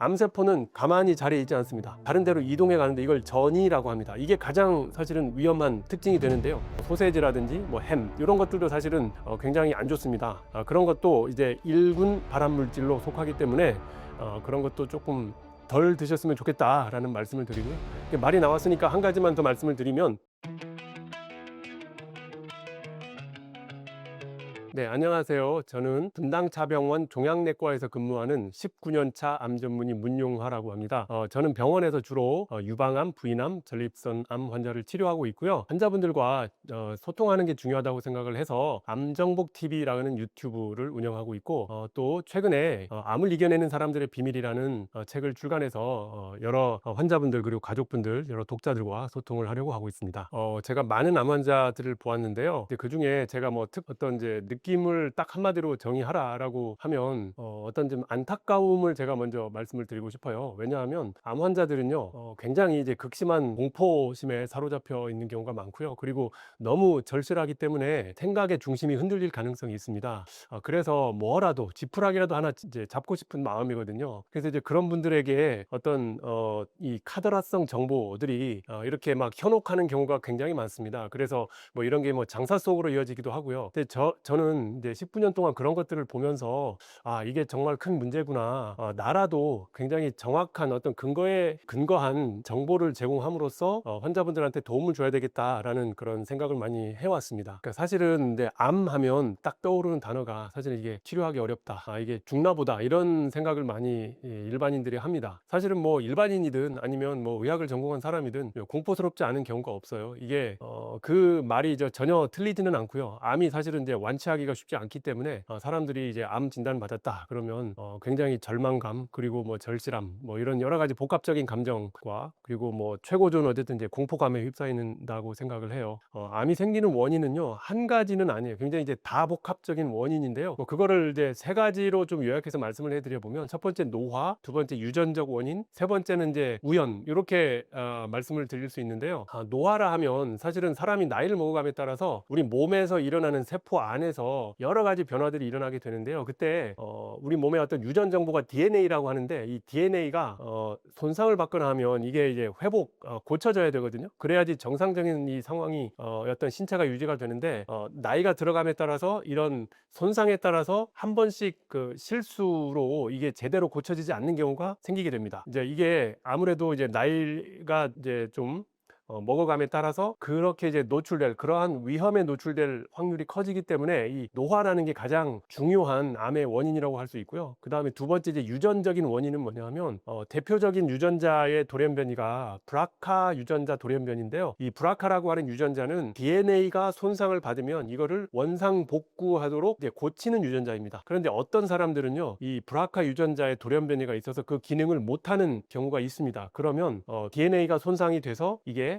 암세포는 가만히 자리에 있지 않습니다. 다른 데로 이동해 가는데 이걸 전이라고 합니다. 이게 가장 사실은 위험한 특징이 되는데요. 소세지라든지 뭐 햄 이런 것들도 사실은 굉장히 안 좋습니다. 그런 것도 이제 1군 발암물질로 속하기 때문에 그런 것도 조금 덜 드셨으면 좋겠다라는 말씀을 드리고요. 말이 나왔으니까 한 가지만 더 말씀을 드리면, 네, 안녕하세요. 저는 분당차병원 종양내과에서 근무하는 19년 차 암 전문의 문용화라고 합니다. 저는 병원에서 주로 유방암, 부인암, 전립선암 환자를 치료하고 있고요. 환자분들과 소통하는 게 중요하다고 생각을 해서 암정복TV라는 유튜브를 운영하고 있고, 또 최근에 암을 이겨내는 사람들의 비밀이라는 책을 출간해서 여러 환자분들 그리고 가족분들, 여러 독자들과 소통을 하려고 하고 있습니다. 제가 많은 암 환자들을 보았는데요. 그 중에 제가 뭐 어떤 이제 느낌을 딱 한마디로 정의하라라고 하면 어떤 좀 안타까움을 제가 먼저 말씀을 드리고 싶어요. 왜냐하면 암 환자들은요, 굉장히 이제 극심한 공포심에 사로잡혀 있는 경우가 많고요. 그리고 너무 절실하기 때문에 생각의 중심이 흔들릴 가능성이 있습니다. 그래서 뭐라도 지푸라기라도 하나 이제 잡고 싶은 마음이거든요. 그래서 이제 그런 분들에게 어떤 이 카더라성 정보들이 이렇게 막 현혹하는 경우가 굉장히 많습니다. 그래서 뭐 이런 게 뭐 장사 속으로 이어지기도 하고요. 근데 저는 이제 19년 동안 그런 것들을 보면서 이게 정말 큰 문제구나. 나라도 굉장히 정확한 어떤 근거에 근거한 정보를 제공함으로써 환자분들한테 도움을 줘야 되겠다라는 그런 생각을 많이 해왔습니다. 그러니까 사실은 근데 암 하면 딱 떠오르는 단어가 사실은 이게 치료하기 어렵다. 이게 죽나 보다. 이런 생각을 많이 일반인들이 합니다. 사실은 뭐 일반인이든 아니면 뭐 의학을 전공한 사람이든 공포스럽지 않은 경우가 없어요. 이게 그 말이 전혀 틀리지는 않고요. 암이 사실은 이제 완치하기가 쉽지 않기 때문에 사람들이 이제 암 진단 받았다 그러면 굉장히 절망감 그리고 뭐 절실함 뭐 이런 여러 가지 복합적인 감정과 그리고 뭐 최고조는 어쨌든 이제 공포감에 휩싸인다고 생각을 해요. 암이 생기는 원인은요 한 가지는 아니에요. 굉장히 이제 다복합적인 원인인데요. 뭐 그거를 이제 세 가지로 좀 요약해서 말씀을 해드려 보면, 첫 번째 노화, 두 번째 유전적 원인, 세 번째는 이제 우연, 이렇게 말씀을 드릴 수 있는데요. 노화라 하면 사실은 사람이 나이를 먹어감에 따라서 우리 몸에서 일어나는 세포 안에서 여러 가지 변화들이 일어나게 되는데요. 그때 우리 몸의 어떤 유전 정보가 DNA라고 하는데, 이 DNA가 손상을 받거나 하면 이게 이제 고쳐져야 되거든요. 그래야지 정상적인 이 상황이 어떤 신체가 유지가 되는데, 나이가 들어감에 따라서 이런 손상에 따라서 한 번씩 그 실수로 이게 제대로 고쳐지지 않는 경우가 생기게 됩니다. 이제 이게 아무래도 이제 나이가 이제 좀 먹어감에 따라서 그렇게 이제 노출될 그러한 위험에 노출될 확률이 커지기 때문에 이 노화라는 게 가장 중요한 암의 원인이라고 할 수 있고요. 그 다음에 두 번째 이제 유전적인 원인은 뭐냐면 대표적인 유전자의 돌연변이가 브라카 유전자 돌연변인데요. 이 브라카라고 하는 유전자는 DNA가 손상을 받으면 이거를 원상 복구하도록 이제 고치는 유전자입니다. 그런데 어떤 사람들은요 이 브라카 유전자의 돌연변이가 있어서 그 기능을 못하는 경우가 있습니다. 그러면 DNA가 손상이 돼서 이게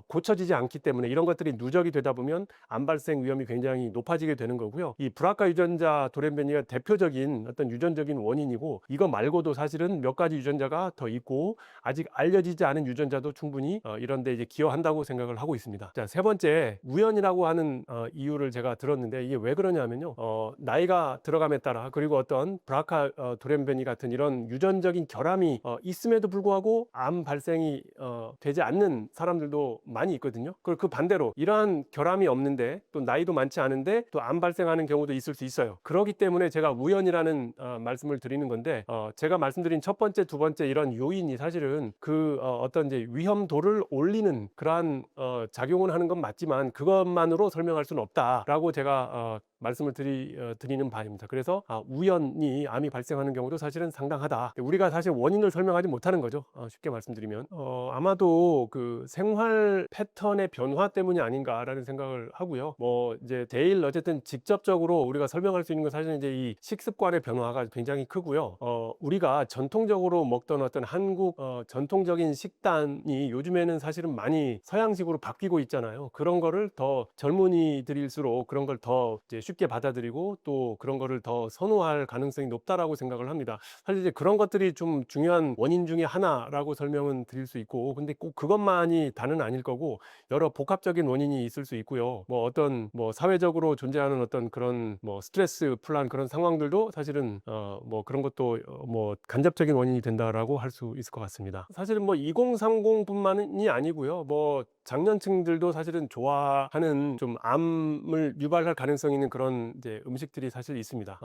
고쳐지지 않기 때문에 이런 것들이 누적이 되다 보면 암 발생 위험이 굉장히 높아지게 되는 거고요. 이 브라카 유전자 돌연변이가 대표적인 어떤 유전적인 원인이고, 이거 말고도 사실은 몇 가지 유전자가 더 있고 아직 알려지지 않은 유전자도 충분히 이런 데 이제 기여한다고 생각을 하고 있습니다. 자, 세 번째, 우연이라고 하는 이유를 제가 들었는데, 이게 왜 그러냐면요, 나이가 들어감에 따라 그리고 어떤 브라카 돌연변이 같은 이런 유전적인 결함이 있음에도 불구하고 암 발생이 되지 않는 사람들도 많이 있거든요. 그 반대로 이러한 결함이 없는데 또 나이도 많지 않은데 또 암 발생하는 경우도 있을 수 있어요. 그렇기 때문에 제가 우연이라는 말씀을 드리는 건데, 제가 말씀드린 첫 번째, 두 번째 이런 요인이 사실은 그 어떤 이제 위험도를 올리는 그러한 작용을 하는 건 맞지만 그것만으로 설명할 수는 없다라고 제가 말씀을 드리는 바입니다. 그래서 우연히 암이 발생하는 경우도 사실은 상당하다. 우리가 사실 원인을 설명하지 못하는 거죠. 쉽게 말씀드리면 아마도 그 생활 패턴의 변화 때문이 아닌가라는 생각을 하고요. 뭐 이제 제일 어쨌든 직접적으로 우리가 설명할 수 있는 건 사실은 이제 이 식습관의 변화가 굉장히 크고요. 우리가 전통적으로 먹던 어떤 한국 전통적인 식단이 요즘에는 사실은 많이 서양식으로 바뀌고 있잖아요. 그런 거를 더 젊은이들일수록 그런 걸 더 이제 쉽게 받아들이고 또 그런 거를 더 선호할 가능성이 높다라고 생각을 합니다. 사실 이제 그런 것들이 좀 중요한 원인 중에 하나라고 설명은 드릴 수 있고, 근데 꼭 그것만이 다는 아닐 거고 여러 복합적인 원인이 있을 수 있고요. 뭐 어떤 뭐 사회적으로 존재하는 어떤 그런 뭐 스트레스 풀한 그런 상황들도 사실은 뭐 그런 것도 뭐 간접적인 원인이 된다라고 할 수 있을 것 같습니다. 사실은 뭐 2030뿐만이 아니고요. 뭐 장년층들도 사실은 좋아하는 좀 암을 유발할 가능성이 있는 그런 이제 음식들이 사실 있습니다.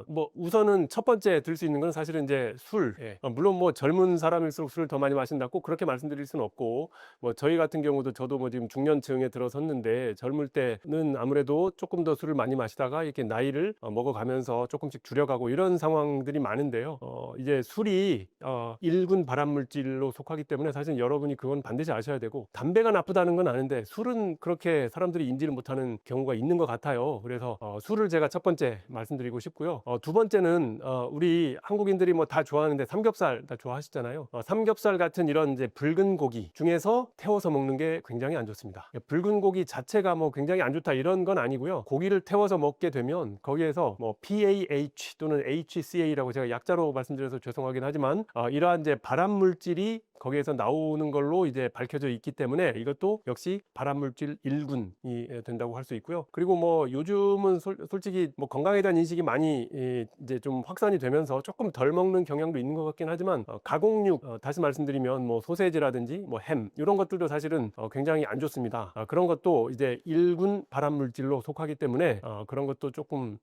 뭐 우선은 첫 번째 들 수 있는 건 사실은 이제 술. 예. 물론 뭐 젊은 사람일수록 술을 더 많이 마신다고 그렇게 말씀드릴 수는 없고, 뭐 저희 같은 경우도 저도 뭐 지금 중년층에 들어섰는데 젊을 때는 아무래도 조금 더 술을 많이 마시다가 이렇게 나이를 먹어가면서 조금씩 줄여가고 이런 상황들이 많은데요. 이제 술이 1군 발암물질로 속하기 때문에 사실 여러분이 그건 반드시 아셔야 되고, 담배가 나쁘다는 건 아는데 술은 그렇게 사람들이 인지를 못하는 경우가 있는 것 같아요. 그래서 술을 제가 첫 번째 말씀드리고 싶고요. 두 번째는 우리 한국인들이 뭐 다 좋아하는데 삼겹살 다 좋아하시잖아요. 삼겹살 같은 이런 이제 붉은 고기 중에서 태워서 먹는 게 굉장히 안 좋습니다. 붉은 고기 자체가 뭐 굉장히 안 좋다 이런 건 아니고요. 고기를 태워서 먹게 되면 거기에서 뭐 PAH 또는 HCA라고 제가 약자로 말씀드려서 죄송하긴 하지만 이러한 이제 발암 물질이 거기에서 나오는 걸로 이제 밝혀져 있기 때문에 이것도 역시 발암물질 1군이 된다고 할 수 있고요. 그리고 뭐 요즘은 솔직히 뭐 건강에 대한 인식이 많이 이제 좀 확산이 되면서 조금 덜 먹는 경향도 있는 것 같긴 하지만 가공육, 다시 말씀드리면 뭐 소세지라든지 뭐 햄 이런 것들도 사실은 굉장히 안 좋습니다. 그런 것도 이제 1군 발암물질로 속하기 때문에 그런 것도 조금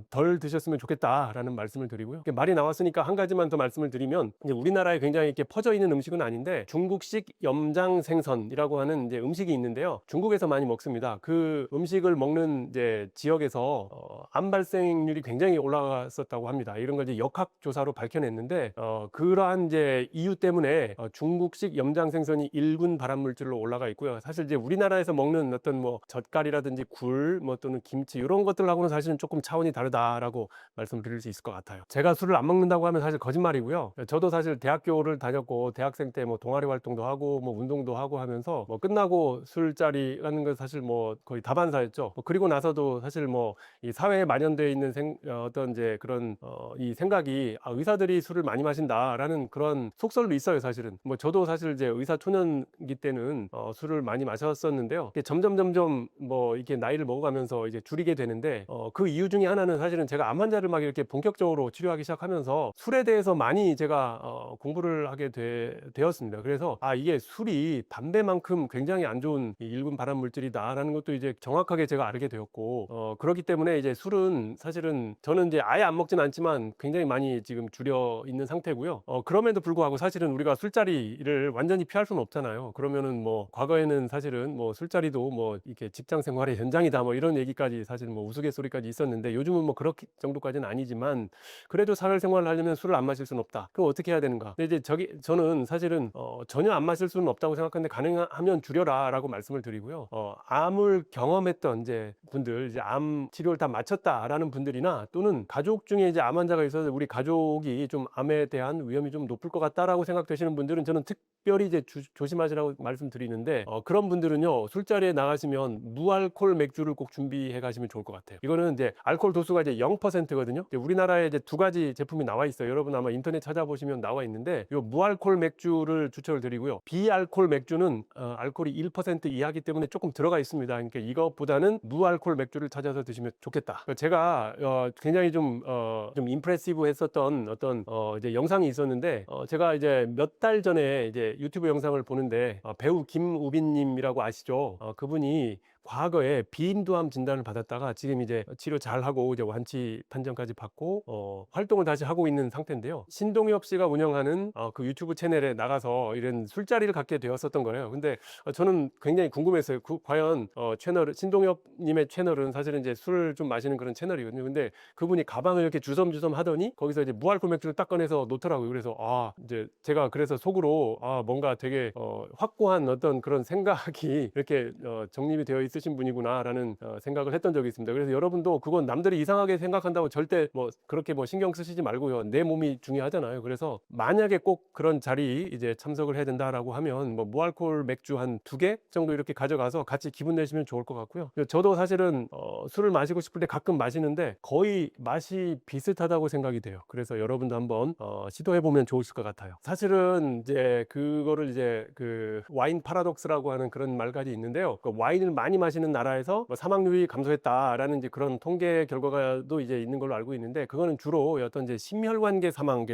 덜 드셨으면 좋겠다라는 말씀을 드리고요. 말이 나왔으니까 한 가지만 더 말씀을 드리면, 이제 우리나라에 굉장히 이렇게 퍼져 있는 음식은 아닌데 중국식 염장 생선이라고 하는 이제 음식이 있는데요. 중국에서 많이 먹습니다. 그 음식을 먹는 이제 지역에서 암 발생률이 굉장히 올라갔었다고 합니다. 이런 걸 이제 역학조사로 밝혀냈는데 그러한 이제 이유 때문에 중국식 염장 생선이 1군 발암물질로 올라가 있고요. 사실 이제 우리나라에서 먹는 어떤 뭐 젓갈이라든지 굴 뭐 또는 김치 이런 것들하고는 사실은 조금 차원이 다르다라고 말씀드릴 수 있을 것 같아요. 제가 술을 안 먹는다고 하면 사실 거짓말이고요. 저도 사실 대학교를 다녔고 대학생 때 뭐 동아리 활동도 하고 뭐 운동도 하고 하면서 뭐 끝나고 술자리라는 건 사실 뭐 거의 다반사였죠. 그리고 나서도 사실 뭐 이 사회에 만연되어 있는 어떤 이제 그런 이 생각이 의사들이 술을 많이 마신다라는 그런 속설도 있어요. 사실은 뭐 저도 사실 이제 의사 초년기 때는 술을 많이 마셨었는데요. 이게 점점 뭐 이렇게 나이를 먹어가면서 이제 줄이게 되는데 그 이유 중에 하나는 사실은 제가 암 환자를 막 이렇게 본격적으로 치료하기 시작하면서 술에 대해서 많이 제가 공부를 하게 되었습니다. 그래서 이게 술이 담배만큼 굉장히 안 좋은 1군 발암 물질이다라는 것도 이제 정확하게 제가 알게 되었고, 그렇기 때문에 이제 술은 사실은 저는 이제 아예 안 먹진 않지만 굉장히 많이 지금 줄여 있는 상태고요. 그럼에도 불구하고 사실은 우리가 술자리를 완전히 피할 수는 없잖아요. 그러면은 뭐 과거에는 사실은 뭐 술자리도 뭐 이렇게 직장 생활의 현장이다 뭐 이런 얘기까지 사실 뭐 우스갯소리까지 있었는데, 요즘은 뭐 그렇게 정도까지는 아니지만 그래도 사회생활을 하려면 술을 안 마실 수는 없다. 그럼 어떻게 해야 되는가? 근데 이제 저는 사실은 전혀 안 마실 수는 없다고 생각하는데 가능하면 줄여라라고 말씀을 드리고요. 암을 경험했던 이제 분들, 이제 암 치료를 다 마쳤다라는 분들이나 또는 가족 중에 이제 암 환자가 있어서 우리 가족이 좀 암에 대한 위험이 좀 높을 것 같다라고 생각되시는 분들은 저는 특별히 이제 조심하시라고 말씀드리는데, 그런 분들은요 술자리에 나가시면 무알콜 맥주를 꼭 준비해 가시면 좋을 것 같아요. 이거는 이제 알코올 도수가 이제 0%거든요. 우리나라에 이제 두 가지 제품이 나와 있어요. 여러분 아마 인터넷 찾아보시면 나와 있는데, 요 무알콜 맥주를 추천을 드리고요. 비알콜 맥주는 알코올이 1% 이하기 때문에 조금 들어가 있습니다. 그러니까 이것보다는 무알콜 맥주를 찾아서 드시면 좋겠다. 제가 굉장히 좀 임프레시브 했었던 어떤 이제 영상이 있었는데, 제가 이제 몇 달 전에 이제 유튜브 영상을 보는데 배우 김우빈님이라고 아시죠? 그분이 과거에 비인두암 진단을 받았다가 지금 이제 치료 잘 하고 이제 완치 판정까지 받고 활동을 다시 하고 있는 상태인데요. 신동엽 씨가 운영하는 그 유튜브 채널에 나가서 이런 술자리를 갖게 되었었던 거예요. 근데 저는 굉장히 궁금했어요. 과연 신동엽 님의 채널은 사실은 이제 술을 좀 마시는 그런 채널이거든요. 근데 그분이 가방을 이렇게 주섬주섬 하더니 거기서 이제 무알콜 맥주를 딱 꺼내서 놓더라고요. 그래서 이제 제가 그래서 속으로 뭔가 되게 확고한 어떤 그런 생각이 이렇게 정립이 되어 있을 있으신 분이구나라는 생각을 했던 적이 있습니다. 그래서 여러분도 그건 남들이 이상하게 생각한다고 절대 뭐 그렇게 뭐 신경 쓰시지 말고요. 내 몸이 중요하잖아요. 그래서 만약에 꼭 그런 자리 이제 참석을 해야 된다라고 하면 뭐 무알코올 맥주 한 2개 정도 이렇게 가져가서 같이 기분 내시면 좋을 것 같고요. 저도 사실은 술을 마시고 싶을 때 가끔 마시는데 거의 맛이 비슷하다고 생각이 돼요. 그래서 여러분도 한번 시도해 보면 좋으실 것 같아요. 사실은 이제 그거를 이제 그 와인 파라독스라고 하는 그런 말까지 있는데요. 그 와인을 많이 마시는 나라에서 뭐 사망률이 감소했다라는 이제 그런 통계 결과도 이제 있는 걸로 알고 있는데, 그거는 주로 어떤 이제 심혈관계 사망,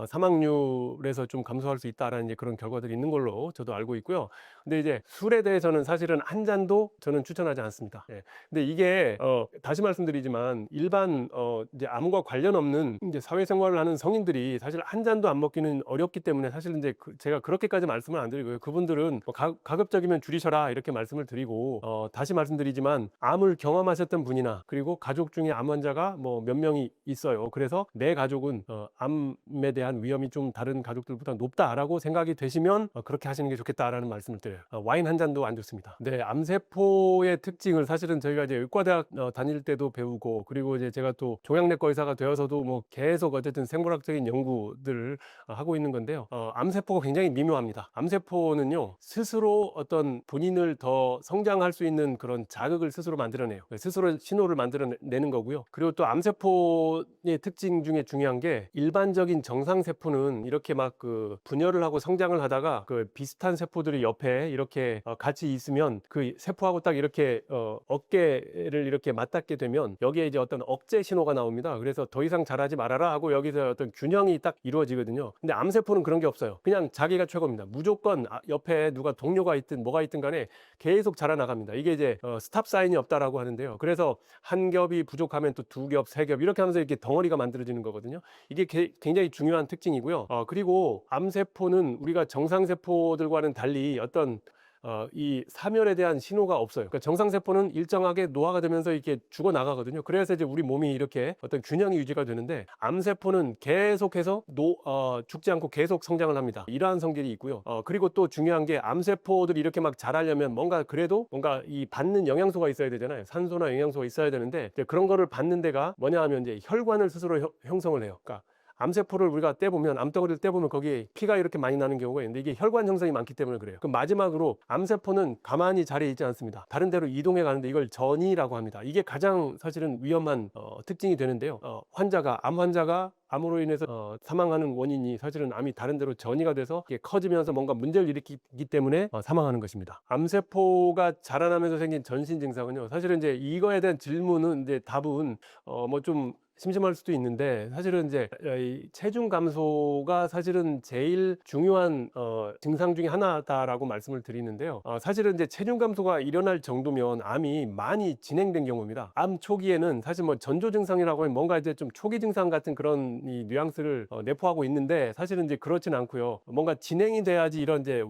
사망률에서 좀 감소할 수 있다라는 이제 그런 결과들이 있는 걸로 저도 알고 있고요. 근데 이제 술에 대해서는 사실은 한 잔도 저는 추천하지 않습니다. 예. 근데 이게 다시 말씀드리지만 일반 이제 암과 관련 없는 이제 사회생활을 하는 성인들이 사실 한 잔도 안 먹기는 어렵기 때문에 사실 이제 제가 그렇게까지 말씀을 안 드리고요. 그분들은 뭐 가급적이면 줄이셔라 이렇게 말씀을 드리고, 다시 말씀드리지만 암을 경험하셨던 분이나 그리고 가족 중에 암 환자가 뭐 몇 명이 있어요. 그래서 내 가족은 암에 대한 위험이 좀 다른 가족들보다 높다라고 생각이 되시면 그렇게 하시는 게 좋겠다라는 말씀을 드려요. 와인 한 잔도 안 좋습니다. 네, 암세포의 특징을 사실은 저희가 이제 의과대학 다닐 때도 배우고, 그리고 이제 제가 또 종양내과 의사가 되어서도 뭐 계속 어쨌든 생물학적인 연구들을 하고 있는 건데요. 암세포가 굉장히 미묘합니다. 암세포는요, 스스로 어떤 본인을 더 성장할 수 있는 그런 자극을 스스로 만들어내요. 스스로 신호를 만들어내는 거고요. 그리고 또 암세포의 특징 중에 중요한 게, 일반적인 정상세포는 이렇게 막 그 분열을 하고 성장을 하다가 그 비슷한 세포들이 옆에 이렇게 같이 있으면 그 세포하고 딱 이렇게 어깨를 이렇게 맞닿게 되면 여기에 이제 어떤 억제 신호가 나옵니다. 그래서 더 이상 자라지 말아라 하고 여기서 어떤 균형이 딱 이루어지거든요. 근데 암세포는 그런 게 없어요. 그냥 자기가 최고입니다. 무조건 옆에 누가 동료가 있든 뭐가 있든 간에 계속 자라나갑니다. 이게 이제 스탑 사인이 없다라고 하는데요. 그래서 한 겹이 부족하면 또 2겹, 3겹 이렇게 하면서 이렇게 덩어리가 만들어지는 거거든요. 이게 굉장히 중요한 특징이고요. 그리고 암세포는 우리가 정상세포들과는 달리 어떤 이 사멸에 대한 신호가 없어요. 그러니까 정상세포는 일정하게 노화가 되면서 이렇게 죽어 나가거든요. 그래서 이제 우리 몸이 이렇게 어떤 균형이 유지가 되는데, 암세포는 계속해서 죽지 않고 계속 성장을 합니다. 이러한 성질이 있고요. 그리고 또 중요한 게, 암세포들이 이렇게 막 자라려면 뭔가 그래도 뭔가 이 받는 영양소가 있어야 되잖아요. 산소나 영양소가 있어야 되는데, 이제 그런 거를 받는 데가 뭐냐 하면 이제 혈관을 스스로 형성을 해요. 그러니까 암세포를 우리가 떼보면, 암덩어리를 떼보면 거기에 피가 이렇게 많이 나는 경우가 있는데, 이게 혈관 형성이 많기 때문에 그래요. 그럼 마지막으로 암세포는 가만히 자리에 있지 않습니다. 다른 데로 이동해 가는데 이걸 전이라고 합니다. 이게 가장 사실은 위험한 특징이 되는데요. 암 환자가 암으로 인해서 사망하는 원인이 사실은 암이 다른 데로 전이가 돼서 이게 커지면서 뭔가 문제를 일으키기 때문에 사망하는 것입니다. 암세포가 자라나면서 생긴 전신 증상은요, 사실은 이제 이거에 대한 질문은 이제 답은 뭐 좀 심심할 수도 있는데, 사실은 이제 이 체중 감소가 사실은 제일 중요한 증상 중에 하나다라고 말씀을 드리는데요. 사실은 이제 체중 감소가 일어날 정도면 암이 많이 진행된 경우입니다. 암 초기에는 사실 뭐 전조 증상이라고 하면 뭔가 이제 좀 초기 증상 같은 그런 이 뉘앙스를 내포하고 있는데, 사실은 이제 그렇진 않고요. 뭔가 진행이 돼야지 이런 이제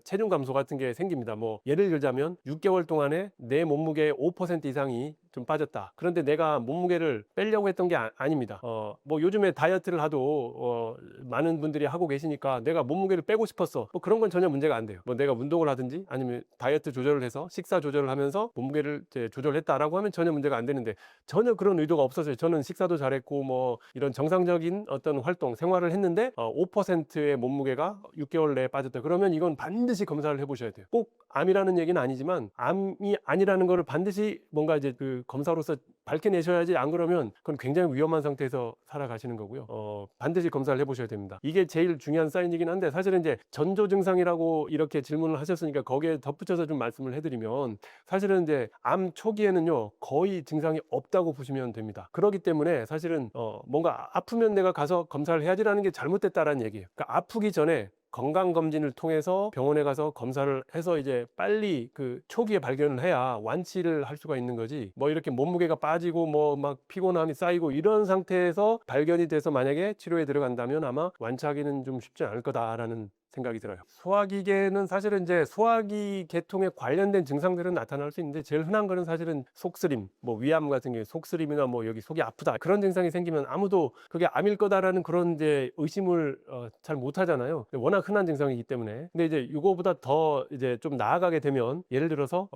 체중 감소 같은 게 생깁니다. 뭐 예를 들자면 6개월 동안에 내 몸무게의 5% 이상이 좀 빠졌다. 그런데 내가 몸무게를 빼려고 했던 게 아닙니다. 뭐 요즘에 다이어트를 하도 많은 분들이 하고 계시니까 내가 몸무게를 빼고 싶었어. 뭐 그런 건 전혀 문제가 안 돼요. 뭐 내가 운동을 하든지 아니면 다이어트 조절을 해서 식사 조절을 하면서 몸무게를 이제 조절했다라고 하면 전혀 문제가 안 되는데, 전혀 그런 의도가 없었어요. 저는 식사도 잘했고 뭐 이런 정상적인 어떤 활동, 생활을 했는데 5%의 몸무게가 6개월 내에 빠졌다. 그러면 이건 반드시 검사를 해보셔야 돼요. 꼭 암이라는 얘기는 아니지만 암이 아니라는 거를 반드시 뭔가 이제 그 검사로서 밝혀내셔야지, 안 그러면 그건 굉장히 위험한 상태에서 살아가시는 거고요. 반드시 검사를 해보셔야 됩니다. 이게 제일 중요한 사인이긴 한데, 사실은 이제 전조 증상이라고 이렇게 질문을 하셨으니까 거기에 덧붙여서 좀 말씀을 해드리면, 사실은 이제 암 초기에는요 거의 증상이 없다고 보시면 됩니다. 그렇기 때문에 사실은 뭔가 아프면 내가 가서 검사를 해야지라는 게 잘못됐다라는 얘기예요. 그러니까 아프기 전에 건강검진을 통해서 병원에 가서 검사를 해서 이제 빨리 그 초기에 발견을 해야 완치를 할 수가 있는 거지, 뭐 이렇게 몸무게가 빠지고 뭐 막 피곤함이 쌓이고 이런 상태에서 발견이 돼서 만약에 치료에 들어간다면 아마 완치하기는 좀 쉽지 않을 거다라는 생각이 들어요. 소화기계는 사실은 이제 소화기 계통에 관련된 증상들은 나타날 수 있는데 제일 흔한 거는 사실은 속쓰림, 뭐 위암 같은 경우에 속쓰림이나 뭐 여기 속이 아프다 그런 증상이 생기면 아무도 그게 암일 거다라는 그런 이제 의심을 잘 못하잖아요. 워낙 흔한 증상이기 때문에. 근데 이제 이거보다 더 이제 좀 나아가게 되면 예를 들어서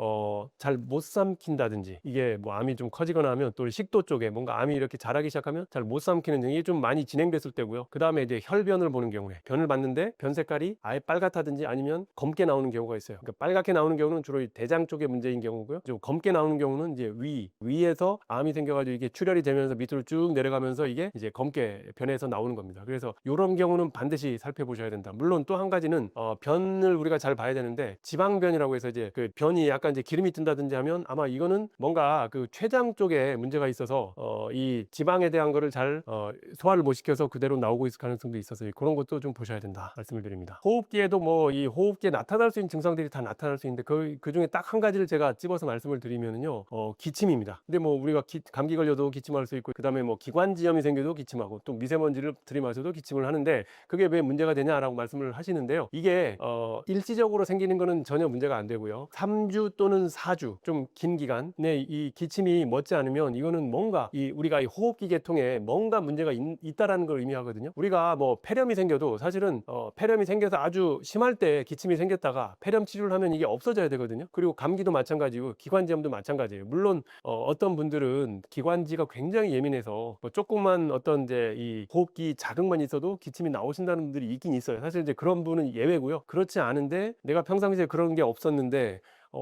잘 못 삼킨다든지 이게 뭐 암이 좀 커지거나 하면 또 식도 쪽에 뭔가 암이 이렇게 자라기 시작하면 잘 못 삼키는 증이 좀 많이 진행됐을 때고요. 그 다음에 이제 혈변을 보는 경우에 변을 봤는데 변 색깔이 아예 빨갛다든지 아니면 검게 나오는 경우가 있어요. 그러니까 빨갛게 나오는 경우는 주로 대장 쪽에 문제인 경우고요. 좀 검게 나오는 경우는 이제 위에서 암이 생겨가지고 이게 출혈이 되면서 밑으로 쭉 내려가면서 이게 이제 검게 변해서 나오는 겁니다. 그래서 이런 경우는 반드시 살펴보셔야 된다. 물론 또 한 가지는 변을 우리가 잘 봐야 되는데 지방변이라고 해서 이제 그 변이 약간 이제 기름이 뜬다든지 하면 아마 이거는 뭔가 그 췌장 쪽에 문제가 있어서 이 지방에 대한 거를 잘 소화를 못 시켜서 그대로 나오고 있을 가능성도 있어서 그런 것도 좀 보셔야 된다 말씀을 드립니다. 호흡기에도 뭐 이 호흡기에 나타날 수 있는 증상들이 다 나타날 수 있는데 그 중에 딱 한 가지를 제가 집어서 말씀을 드리면은요 기침입니다. 근데 뭐 우리가 감기 걸려도 기침할 수 있고 그 다음에 뭐 기관지염이 생겨도 기침하고 또 미세먼지를 들이마셔도 기침을 하는데 그게 왜 문제가 되냐라고 말씀을 하시는데요. 이게 일시적으로 생기는 거는 전혀 문제가 안 되고요. 3주 또는 4주 좀 긴 기간에 이 기침이 멎지 않으면 이거는 뭔가 우리가 이 호흡기 계통에 뭔가 문제가 있다라는 걸 의미하거든요. 우리가 뭐 폐렴이 생겨도 사실은 폐렴이 생겨서 아주 심할 때 기침이 생겼다가 폐렴 치료를 하면 이게 없어져야 되거든요. 그리고 감기도 마찬가지고 기관지염도 마찬가지예요. 물론 어떤 분들은 기관지가 굉장히 예민해서 뭐 조금만 어떤 이제 이 호흡기 자극만 있어도 기침이 나오신다는 분들이 있긴 있어요. 사실 이제 그런 분은 예외고요. 그렇지 않은데 내가 평상시에 그런 게 없었는데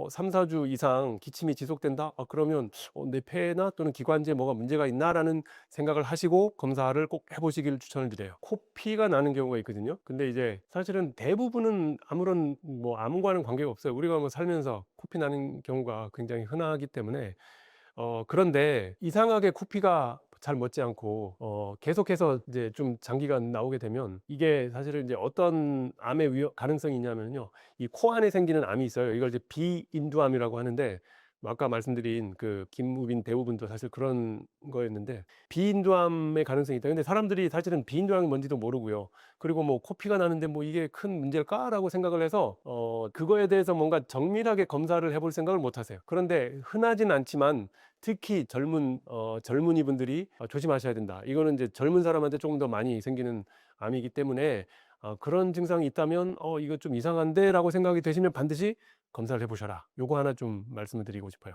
3, 4주 이상 기침이 지속된다? 그러면 내 폐나 또는 기관지에 뭐가 문제가 있나라는 생각을 하시고 검사를 꼭 해보시기를 추천을 드려요. 코피가 나는 경우가 있거든요. 근데 이제 사실은 대부분은 아무런 뭐 암과는 관계가 없어요. 우리가 뭐 살면서 코피 나는 경우가 굉장히 흔하기 때문에 그런데 이상하게 코피가 잘 멎지 않고 계속해서 이제 좀 장기간 나오게 되면 이게 사실은 이제 어떤 암의 가능성이 있냐면요. 이 코 안에 생기는 암이 있어요. 이걸 이제 비인두암이라고 하는데 뭐 아까 말씀드린 그 김우빈 대부분도 사실 그런 거였는데 비인두암의 가능성이 있다. 근데 사람들이 사실은 비인두암이 뭔지도 모르고요. 그리고 뭐 코피가 나는데 뭐 이게 큰 문제일까라고 생각을 해서 그거에 대해서 뭔가 정밀하게 검사를 해볼 생각을 못 하세요. 그런데 흔하진 않지만 특히 젊은이 분들이 조심하셔야 된다. 이거는 이제 젊은 사람한테 조금 더 많이 생기는 암이기 때문에 그런 증상이 있다면 이거 좀 이상한데 라고 생각이 되시면 반드시 검사를 해보셔라. 요거 하나 좀 말씀을 드리고 싶어요.